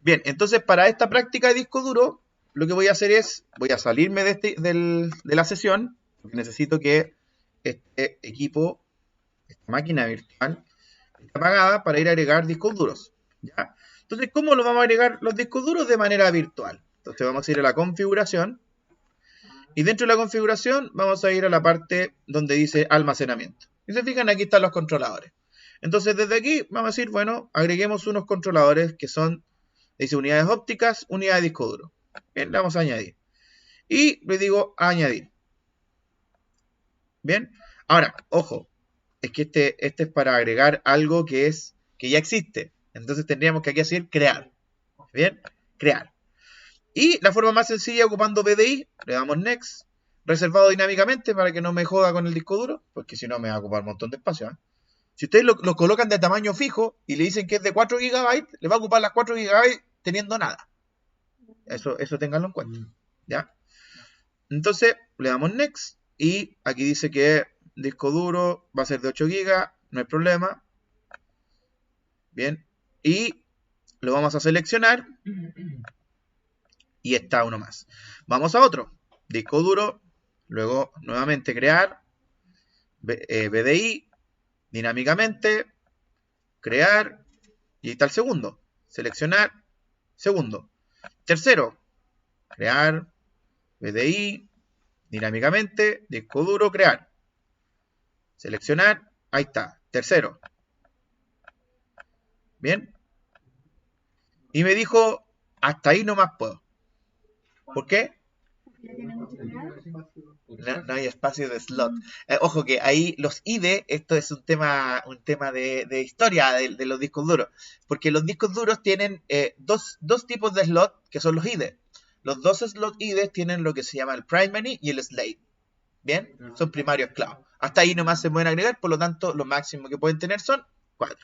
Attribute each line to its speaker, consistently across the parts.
Speaker 1: Bien, entonces para esta práctica de disco duro, lo que voy a hacer es, voy a salirme de la sesión, porque necesito que este equipo, esta máquina virtual, esté apagada para ir a agregar discos duros. ¿Ya? Entonces, ¿cómo lo vamos a agregar los discos duros? De manera virtual. Entonces vamos a ir a la configuración, y dentro de la configuración vamos a ir a la parte donde dice almacenamiento. Y se fijan, aquí están los controladores. Entonces desde aquí vamos a decir, bueno, agreguemos unos controladores que son, dice unidades ópticas, unidad de disco duro. Bien, le vamos a añadir. Y le digo añadir. Bien, ahora, ojo, es que este es para agregar algo que ya existe. Entonces tendríamos que aquí decir crear. Bien, crear. Y la forma más sencilla, ocupando BDI, le damos Next, reservado dinámicamente para que no me joda con el disco duro, porque si no me va a ocupar un montón de espacio. Si ustedes lo colocan de tamaño fijo y le dicen que es de 4 GB, le va a ocupar las 4 GB teniendo nada. Eso ténganlo en cuenta. ¿Ya? Entonces, le damos Next y aquí dice que disco duro va a ser de 8 GB, no hay problema. Bien, y lo vamos a seleccionar y está uno más. Vamos a otro, disco duro, luego nuevamente crear, BDI, dinámicamente, crear, y está el segundo, seleccionar, segundo. Tercero, crear, BDI, dinámicamente, disco duro, crear, seleccionar, ahí está, tercero. Bien, y me dijo, hasta ahí nomás puedo. ¿Por qué? No hay espacio de slot. Ojo que ahí los IDE, esto es un tema de historia de los discos duros. Porque los discos duros tienen dos tipos de slot que son los IDE. Los dos slot IDE tienen lo que se llama el primary y el slave. ¿Bien? Son primarios esclavos. Hasta ahí nomás se pueden agregar, por lo tanto, lo máximo que pueden tener son 4.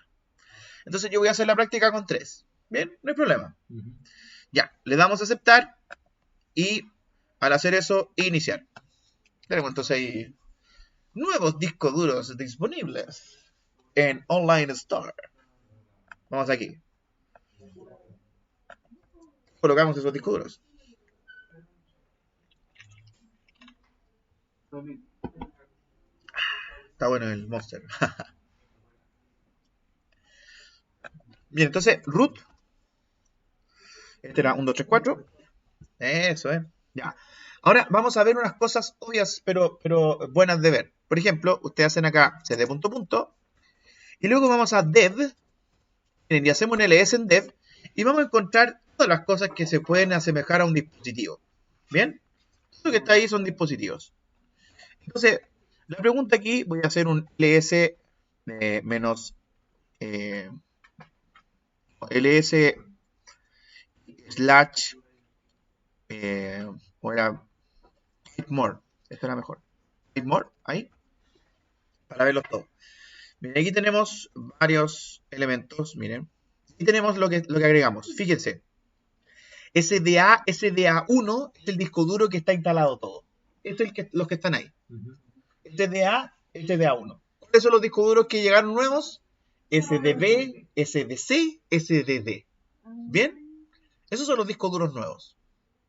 Speaker 1: Entonces yo voy a hacer la práctica con 3. ¿Bien? No hay problema. Ya, le damos a aceptar y al hacer eso, iniciar. Tenemos entonces ahí nuevos discos duros disponibles en Online Store. Vamos aquí. Colocamos esos discos duros. Está bueno el Monster. Bien, entonces, root. Este era 1, 2, 3, 4. Eso es. Ya. Ahora vamos a ver unas cosas obvias, pero buenas de ver. Por ejemplo, ustedes hacen acá cd punto punto. Y luego vamos a dev. Y hacemos un ls en dev. Y vamos a encontrar todas las cosas que se pueden asemejar a un dispositivo. ¿Bien? Todo lo que está ahí son dispositivos. Entonces, la pregunta aquí, voy a hacer un ls menos ls slash o era hit more, esto era mejor, hit more, ahí, para verlos todos. Miren, aquí tenemos varios elementos, miren, aquí tenemos lo que agregamos, fíjense, SDA1 es el disco duro que está instalado todo, este es los que están ahí, SDA1. ¿Cuáles son los discos duros que llegaron nuevos? SDB, SDC, SDD. ¿Bien? Esos son los discos duros nuevos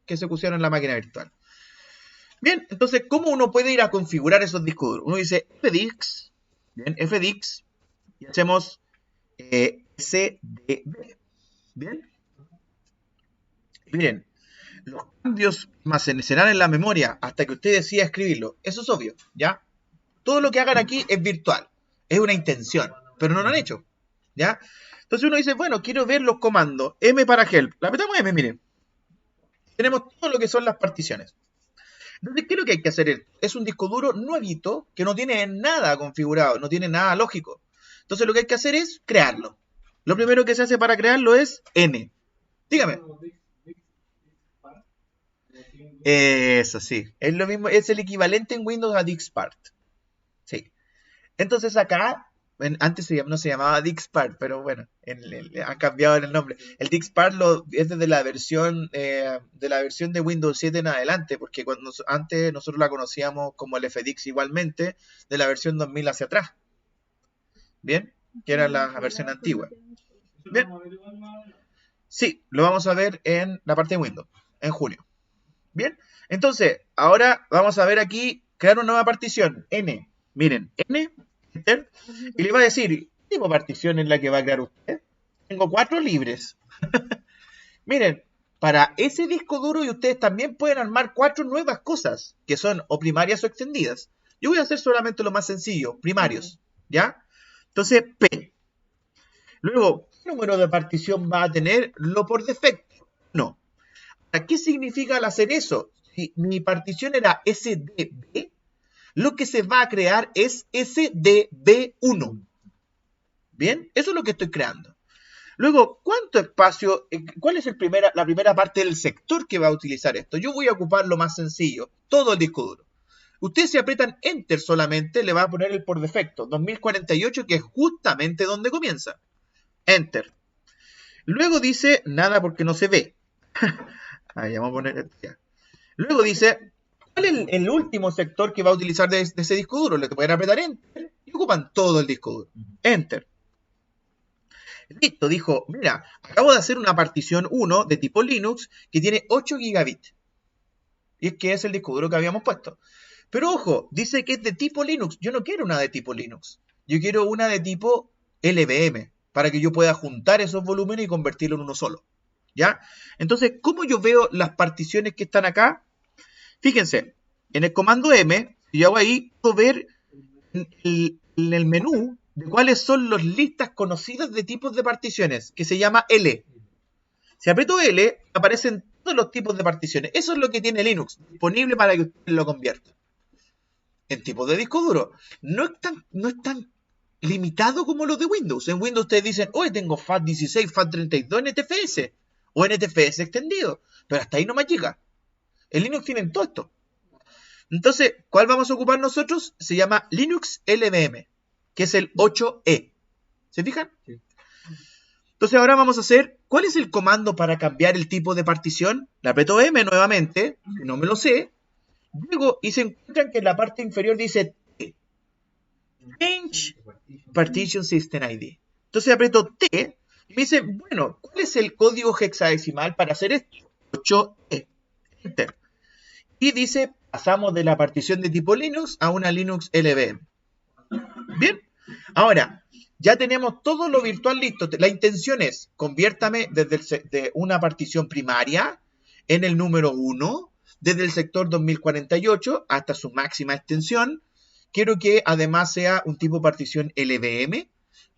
Speaker 1: que se pusieron en la máquina virtual. Bien, entonces, ¿cómo uno puede ir a configurar esos discos duros? Uno dice fdix, bien, fdix, y hacemos SDB. Bien. Y miren, los cambios almacenarán en la memoria hasta que usted decida escribirlo. Eso es obvio, ¿ya? Todo lo que hagan aquí es virtual, es una intención, pero no lo han hecho, ¿ya? Entonces uno dice, bueno, quiero ver los comandos, M para help, la apretamos M, miren. Tenemos todo lo que son las particiones. Entonces, ¿qué es lo que hay que hacer? Es un disco duro nuevito que no tiene nada configurado, no tiene nada lógico. Entonces lo que hay que hacer es crearlo. Lo primero que se hace para crearlo es N. Dígame. Eso sí, es lo mismo, es el equivalente en Windows a Dixpart. Sí. Entonces acá, antes no se llamaba Dixpart, pero bueno, han cambiado el nombre. El Dixpart es desde la versión de Windows 7 en adelante, porque antes nosotros la conocíamos como el FDix igualmente, de la versión 2000 hacia atrás. ¿Bien? Que era la versión antigua. Bien. Sí, lo vamos a ver en la parte de Windows, en junio. Bien, entonces, ahora vamos a ver aquí, crear una nueva partición, N. Miren, N, Enter, y le va a decir, ¿qué tipo de partición es la que va a crear usted? Tengo 4 libres. Miren, para ese disco duro y ustedes también pueden armar 4 nuevas cosas, que son o primarias o extendidas. Yo voy a hacer solamente lo más sencillo, primarios, ¿ya? Entonces, P. Luego, ¿qué número de partición va a tener? Lo por defecto. No. ¿Qué significa al hacer eso? Si mi partición era SDB, lo que se va a crear es SDB1. ¿Bien? Eso es lo que estoy creando. Luego, ¿cuánto espacio? ¿Cuál es la primera parte del sector que va a utilizar esto? Yo voy a ocupar lo más sencillo, todo el disco duro. Ustedes si aprietan Enter solamente, le va a poner el por defecto, 2048, que es justamente donde comienza. Enter. Luego dice, nada porque no se ve. Ahí vamos a poner ya. Luego dice, ¿cuál es el último sector que va a utilizar de ese disco duro? Le pueden apretar Enter y ocupan todo el disco duro. Enter. Listo, dijo, mira, acabo de hacer una partición 1 de tipo Linux que tiene 8 gigabits. Y es que es el disco duro que habíamos puesto. Pero ojo, dice que es de tipo Linux. Yo no quiero una de tipo Linux. Yo quiero una de tipo LVM, para que yo pueda juntar esos volúmenes y convertirlo en uno solo. ¿Ya? Entonces, ¿cómo yo veo las particiones que están acá? Fíjense, en el comando M, si yo hago ahí, puedo ver en el menú de cuáles son las listas conocidas de tipos de particiones, que se llama L. Si aprieto L, aparecen todos los tipos de particiones. Eso es lo que tiene Linux, disponible para que usted lo convierta en tipos de disco duro. No es tan limitado como los de Windows. En Windows ustedes dicen, hoy tengo FAT16, FAT32, NTFS o NTFS extendido. Pero hasta ahí no más llega. En Linux tienen todo esto. Entonces, ¿cuál vamos a ocupar nosotros? Se llama Linux LVM, que es el 8E. ¿Se fijan? Sí. Entonces ahora vamos a hacer, ¿cuál es el comando para cambiar el tipo de partición? Le aprieto M nuevamente, no me lo sé. Luego, y se encuentran que en la parte inferior dice T. Change Partition System ID. Entonces aprieto T y me dice, bueno, ¿cuál es el código hexadecimal para hacer esto? 8E. Enter. Y dice, pasamos de la partición de tipo Linux a una Linux LVM. Bien, ahora, ya tenemos todo lo virtual listo. La intención es, conviértame de una partición primaria en el número 1, desde el sector 2048 hasta su máxima extensión. Quiero que además sea un tipo de partición LVM.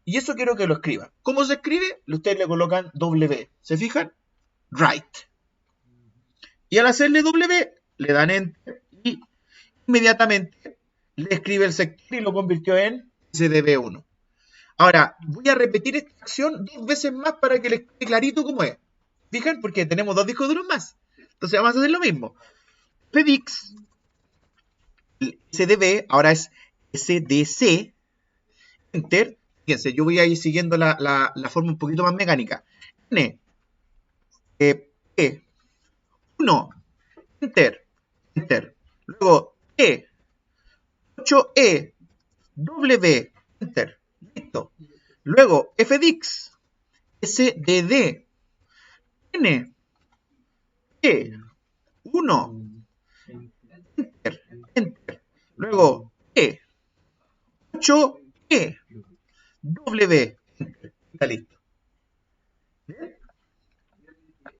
Speaker 1: Y eso quiero que lo escriban. ¿Cómo se escribe? Ustedes le colocan W. ¿Se fijan? Write. Y al hacerle W, le dan Enter y inmediatamente le escribe el sector y lo convirtió en SDB1. Ahora, voy a repetir esta acción 2 veces más para que les quede clarito cómo es. ¿Fijan? Porque tenemos 2 discos duros más. Entonces vamos a hacer lo mismo. Pedix, el SDB, ahora es SDC, Enter. Fíjense, yo voy a ir siguiendo la forma un poquito más mecánica. N, P, 1, Enter, Enter. Luego E, 8E, W, Enter. Listo. Luego FDX, SDD, N, E, 1, Enter, Enter. Luego E, 8E, W, Enter. Está listo.